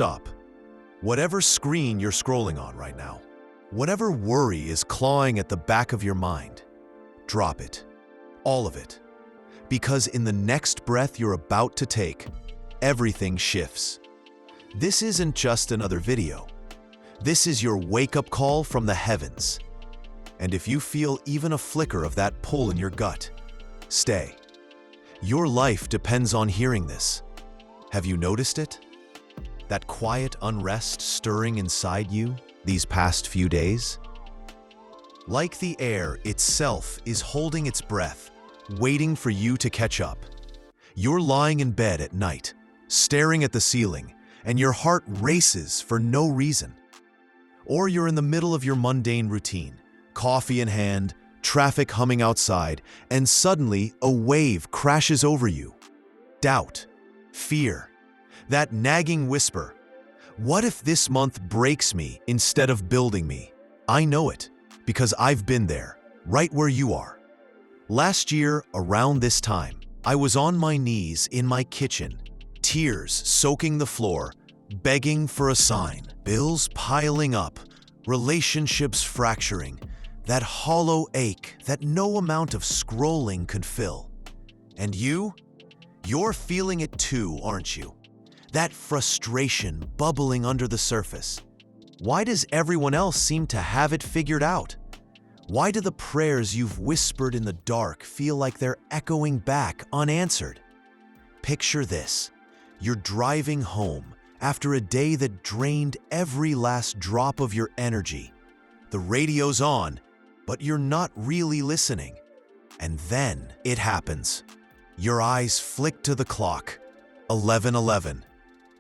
stop. Whatever screen you're scrolling on right now, whatever worry is clawing at the back of your mind, drop it. All of it. Because in the next breath you're about to take, everything shifts. This isn't just another video. This is your wake-up call from the heavens. And if you feel even a flicker of that pull in your gut, stay. Your life depends on hearing this. Have you noticed it? That quiet unrest stirring inside you these past few days? Like the air itself is holding its breath, waiting for you to catch up. You're lying in bed at night, staring at the ceiling, and your heart races for no reason. Or you're in the middle of your mundane routine, coffee in hand, traffic humming outside, and suddenly a wave crashes over you. Doubt, fear, that nagging whisper. What if this month breaks me instead of building me? I know it, because I've been there, right where you are. Last year, around this time, I was on my knees in my kitchen, tears soaking the floor, begging for a sign. Bills piling up, relationships fracturing, that hollow ache that no amount of scrolling could fill. And you're feeling it too, aren't you? That frustration bubbling under the surface. Why does everyone else seem to have it figured out? Why do the prayers you've whispered in the dark feel like they're echoing back unanswered? Picture this. You're driving home after a day that drained every last drop of your energy. The radio's on, but you're not really listening. And then it happens. Your eyes flick to the clock. 11:11.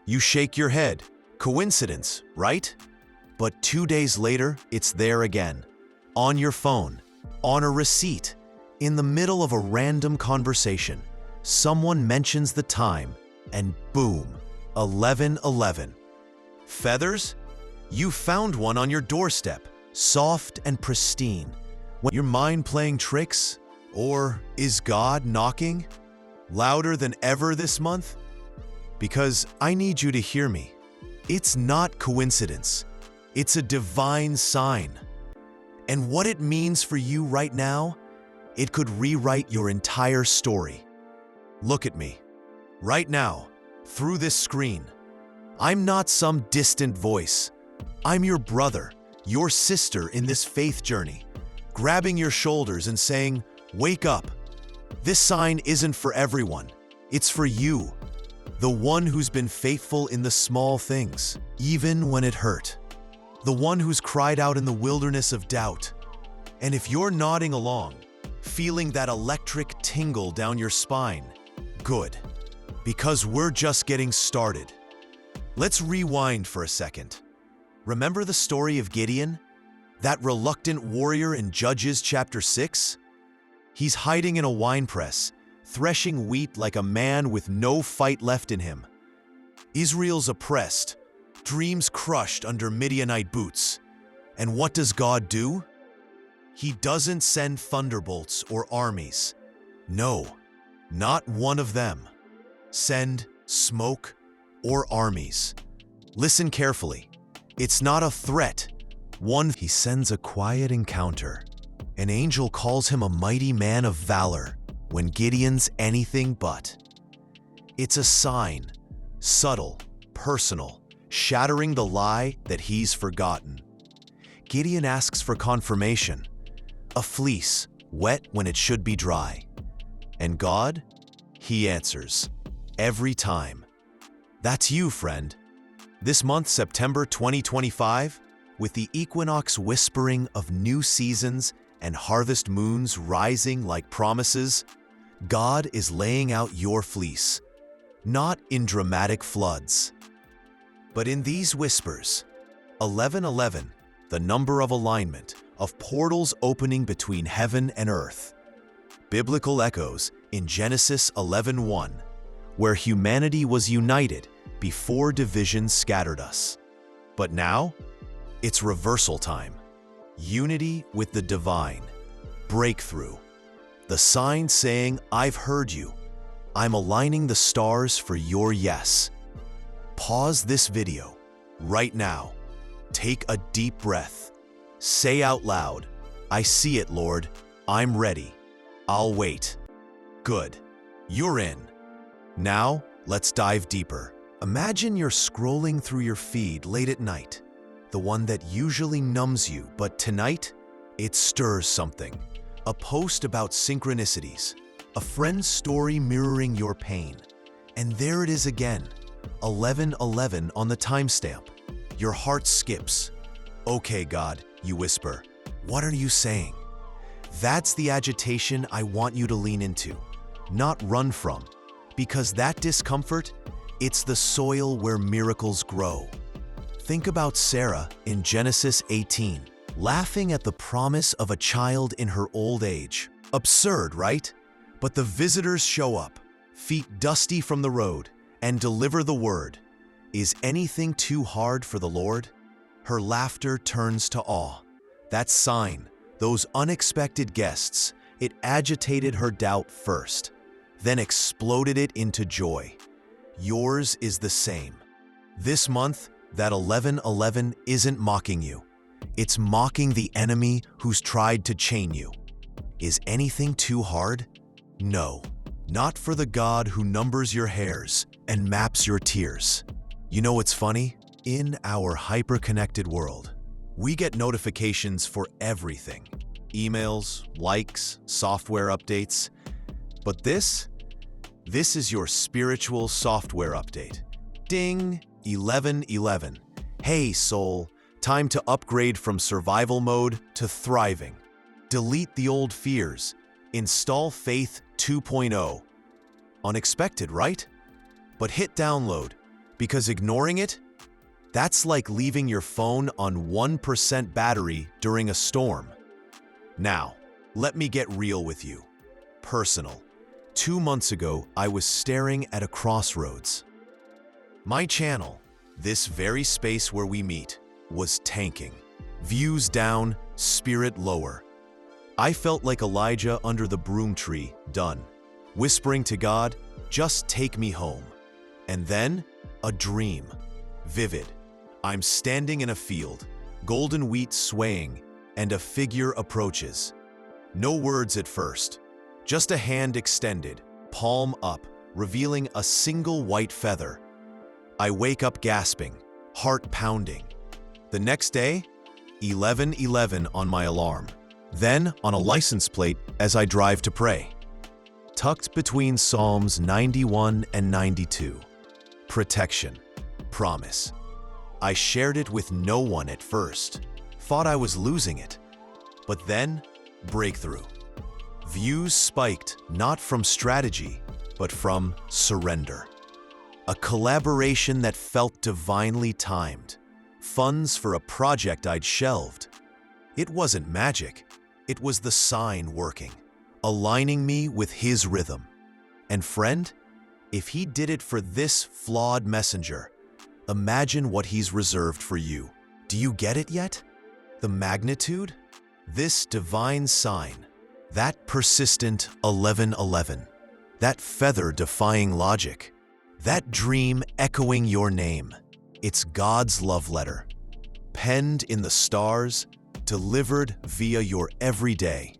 You shake your head. Coincidence, right? But 2 days later, it's there again. On your phone, on a receipt, in the middle of a random conversation. Someone mentions the time, and boom, 11:11. Feathers? You found one on your doorstep, soft and pristine. When your mind playing tricks? Or is God knocking? Louder than ever this month? Because I need you to hear me. It's not coincidence. It's a divine sign. And what it means for you right now, it could rewrite your entire story. Look at me. Right now, through this screen. I'm not some distant voice. I'm your brother, your sister in this faith journey, grabbing your shoulders and saying, wake up. This sign isn't for everyone. It's for you, the one who's been faithful in the small things, even when it hurt. The one who's cried out in the wilderness of doubt. And if you're nodding along, feeling that electric tingle down your spine, good. Because we're just getting started. Let's rewind for a second. Remember the story of Gideon? That reluctant warrior in Judges chapter 6? He's hiding in a winepress, threshing wheat like a man with no fight left in him. Israel's oppressed, dreams crushed under Midianite boots. And what does God do? He doesn't send thunderbolts or armies. No, not one of them. Send smoke or armies. Listen carefully. It's not a threat. He sends a quiet encounter. An angel calls him a mighty man of valor when Gideon's anything but. It's a sign, subtle, personal, shattering the lie that he's forgotten. Gideon asks for confirmation. A fleece, wet when it should be dry. And God? He answers. Every time. That's you, friend. This month, September 2025, with the equinox whispering of new seasons and harvest moons rising like promises, God is laying out your fleece, not in dramatic floods, but in these whispers. 11:11, the number of alignment, of portals opening between heaven and earth. Biblical echoes in Genesis 11:1, where humanity was united before divisions scattered us. But now, it's reversal time. Unity with the divine. Breakthrough. The sign saying, I've heard you. I'm aligning the stars for your yes. pause this video right now. Take a deep breath. Say out loud, "I see it, Lord. I'm ready. I'll wait." Good. You're in. Now, let's dive deeper. Imagine you're scrolling through your feed late at night, the one that usually numbs you, but tonight, it stirs something. A post about synchronicities, a friend's story mirroring your pain. And there it is again, 11:11 on the timestamp. Your heart skips. "Okay, God," you whisper. "What are you saying?" That's the agitation I want you to lean into, not run from, because that discomfort, it's the soil where miracles grow. Think about Sarah in Genesis 18, laughing at the promise of a child in her old age. Absurd, right? But the visitors show up, feet dusty from the road, and deliver the word. Is anything too hard for the Lord? Her laughter turns to awe. That sign, those unexpected guests, it agitated her doubt first, then exploded it into joy. Yours is the same. This month, that 11:11 isn't mocking you. It's mocking the enemy who's tried to chain you. Is anything too hard? No, not for the God who numbers your hairs and maps your tears. You know what's funny? In our hyper-connected world, we get notifications for everything. Emails, likes, software updates. But this is your spiritual software update. Ding, 11:11. Hey soul, time to upgrade from survival mode to thriving. Delete the old fears. Install Faith 2.0. Unexpected, right? But hit download, because ignoring it, that's like leaving your phone on 1% battery during a storm. Now, let me get real with you. Personal. 2 months ago, I was staring at a crossroads. My channel, this very space where we meet, was tanking. Views down, spirit lower. I felt like Elijah under the broom tree, done. Whispering to God, "Just take me home." And then, a dream. Vivid. I'm standing in a field, golden wheat swaying, and a figure approaches. No words at first, just a hand extended, palm up, revealing a single white feather. I wake up gasping, heart pounding. The next day, 11:11 on my alarm. Then on a license plate as I drive to pray. Tucked between Psalms 91 and 92. Protection. Promise. I shared it with no one at first. Thought I was losing it. But then, breakthrough. Views spiked not from strategy, but from surrender. A collaboration that felt divinely timed. Funds for a project I'd shelved. It wasn't magic. It was the sign working, aligning me with his rhythm. And friend, if he did it for this flawed messenger, imagine what he's reserved for you. Do you get it yet? The magnitude? This divine sign, that persistent 11:11, that feather defying logic, that dream echoing your name. It's God's love letter, penned in the stars, delivered via your everyday,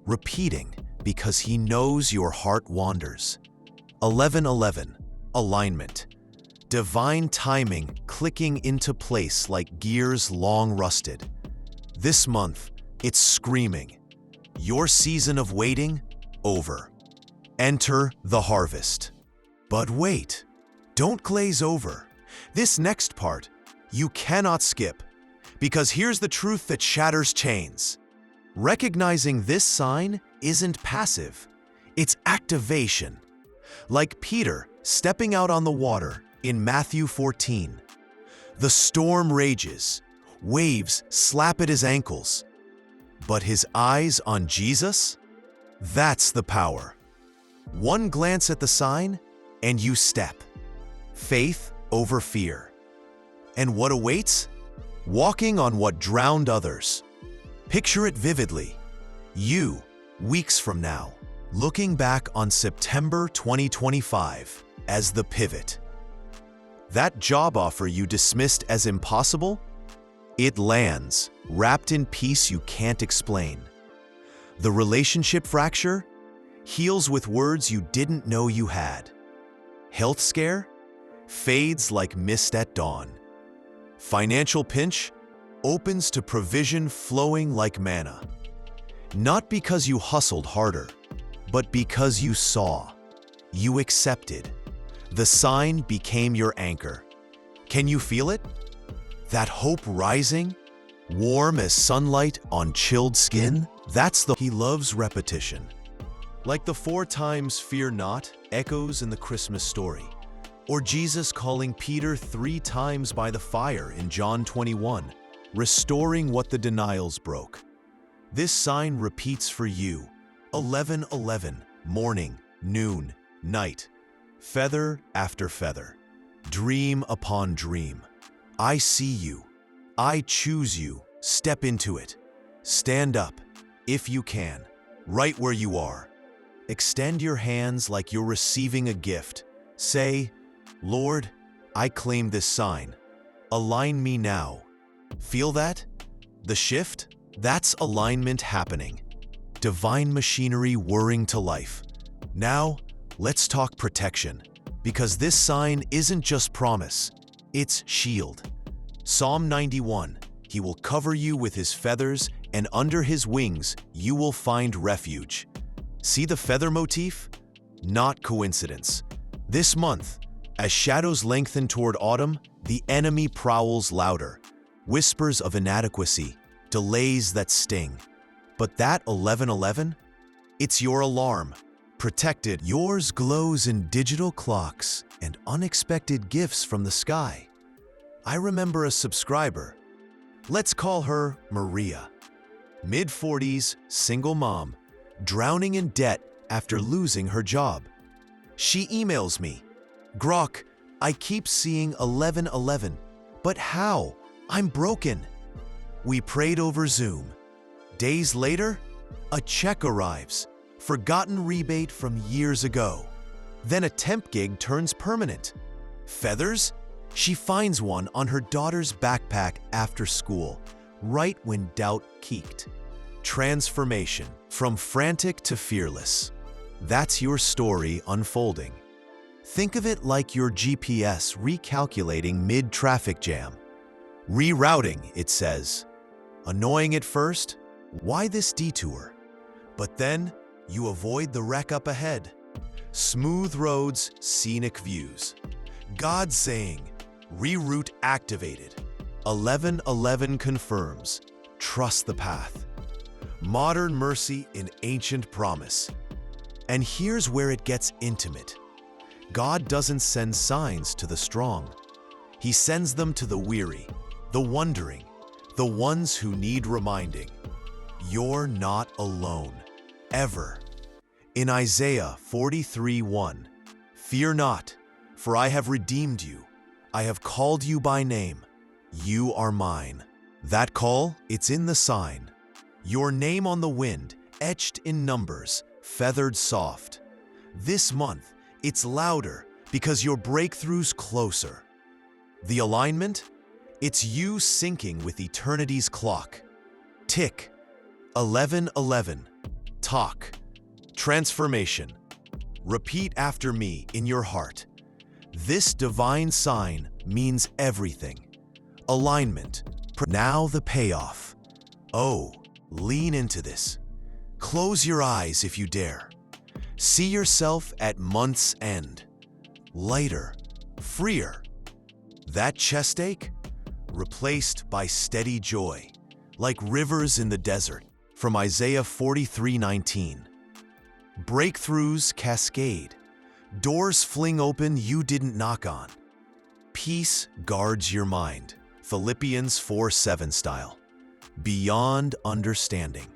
repeating because he knows your heart wanders. 11:11, alignment, divine timing clicking into place like gears long rusted. This month, it's screaming, your season of waiting, over. Enter the harvest. But wait, don't glaze over. This next part, you cannot skip, because here's the truth that shatters chains. Recognizing this sign isn't passive, it's activation. Like Peter stepping out on the water in Matthew 14. The storm rages, waves slap at his ankles, but his eyes on Jesus? That's the power. One glance at the sign, and you step. Faith over fear. And what awaits? Walking on what drowned others. Picture it vividly. You, weeks from now, looking back on September 2025 as the pivot. That job offer you dismissed as impossible? It lands, wrapped in peace you can't explain. The relationship fracture heals with words you didn't know you had. Health scare fades like mist at dawn. Financial pinch opens to provision flowing like manna. Not because you hustled harder, but because you saw, you accepted. The sign became your anchor. Can you feel it? That hope rising, warm as sunlight on chilled skin? He loves repetition. Like the 4 times fear not echoes in the Christmas story, or Jesus calling Peter 3 times by the fire in John 21, restoring what the denials broke. This sign repeats for you, 11:11, morning, noon, night, feather after feather, dream upon dream. I see you. I choose you. Step into it. Stand up, if you can, right where you are. Extend your hands like you're receiving a gift. Say, Lord, I claim this sign. Align me now. Feel that? The shift? That's alignment happening. Divine machinery whirring to life. Now, let's talk protection, because this sign isn't just promise, it's shield. Psalm 91, He will cover you with His feathers, and under His wings you will find refuge. See the feather motif? Not coincidence. This month, as shadows lengthen toward autumn, the enemy prowls louder. Whispers of inadequacy, delays that sting. But that 11:11? It's your alarm. Protected, yours glows in digital clocks and unexpected gifts from the sky. I remember a subscriber. Let's call her Maria. Mid-40s, single mom, drowning in debt after losing her job. She emails me, Grok, I keep seeing 11:11, but how? I'm broken. We prayed over Zoom. Days later, a check arrives, forgotten rebate from years ago. Then a temp gig turns permanent. Feathers? She finds one on her daughter's backpack after school, right when doubt peaked. Transformation, from frantic to fearless. That's your story unfolding. Think of it like your GPS recalculating mid-traffic jam. Rerouting, it says. Annoying at first? Why this detour? But then, you avoid the wreck up ahead. Smooth roads, scenic views. God saying, reroute activated. 11:11 confirms, trust the path. Modern mercy in ancient promise. And here's where it gets intimate. God doesn't send signs to the strong. He sends them to the weary, the wondering, the ones who need reminding. You're not alone, ever. In Isaiah 43:1, fear not, for I have redeemed you. I have called you by name. You are mine. That call, it's in the sign. Your name on the wind, etched in numbers, feathered soft. This month, it's louder because your breakthrough's closer. The alignment? It's you syncing with eternity's clock. Tick. 11:11. Talk. Transformation. Repeat after me in your heart. This divine sign means everything. Alignment. Now the payoff. Oh, lean into this. Close your eyes if you dare. See yourself at month's end. Lighter, freer. That chest ache? Replaced by steady joy, like rivers in the desert, from Isaiah 43:19. Breakthroughs cascade. Doors fling open you didn't knock on. Peace guards your mind, Philippians 4:7 style. Beyond understanding.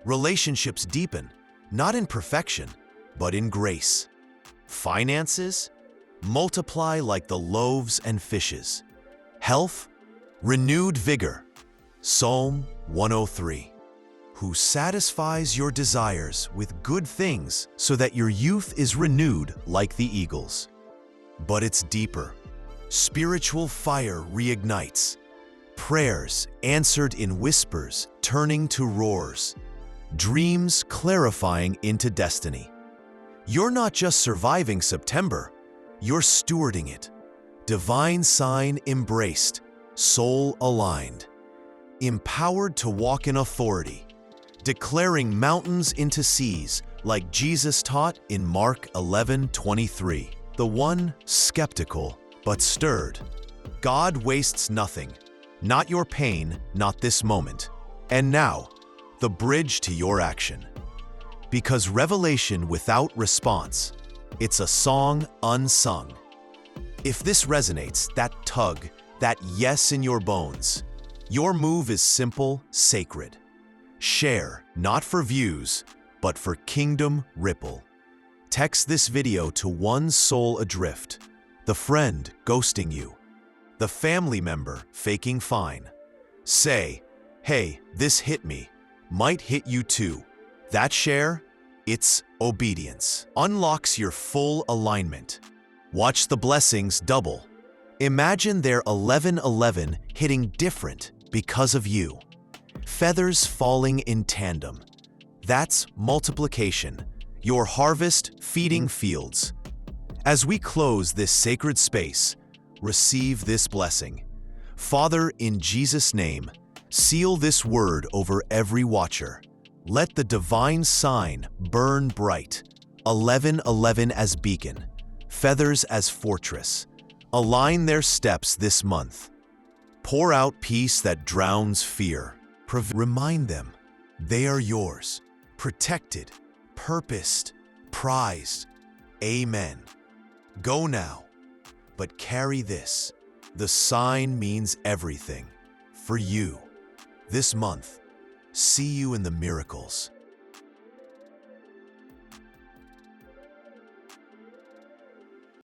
Relationships deepen, not in perfection, but in grace. Finances? Multiply like the loaves and fishes. Health? Renewed vigor. Psalm 103. Who satisfies your desires with good things so that your youth is renewed like the eagles. But it's deeper. Spiritual fire reignites. Prayers answered in whispers, turning to roars. Dreams clarifying into destiny. You're not just surviving September, you're stewarding it. Divine sign embraced, soul aligned. Empowered to walk in authority, declaring mountains into seas like Jesus taught in Mark 11:23. The one skeptical but stirred. God wastes nothing. Not your pain, not this moment. And now, the bridge to your action. Because revelation without response, it's a song unsung. If this resonates, that tug, that yes in your bones, your move is simple, sacred. Share, not for views, but for kingdom ripple. Text this video to one soul adrift, the friend ghosting you, the family member faking fine. Say, hey, this hit me, might hit you too. That share, it's obedience. Unlocks your full alignment. Watch the blessings double. Imagine their 11:11 hitting different because of you. Feathers falling in tandem. That's multiplication. Your harvest feeding fields. As we close this sacred space, receive this blessing. Father, in Jesus' name, seal this word over every watcher. Let the divine sign burn bright. 11:11 as beacon, feathers as fortress. Align their steps this month. Pour out peace that drowns fear. Remind them they are yours, protected, purposed, prized. Amen. Go now, but carry this. The sign means everything for you. This month, see you in the miracles.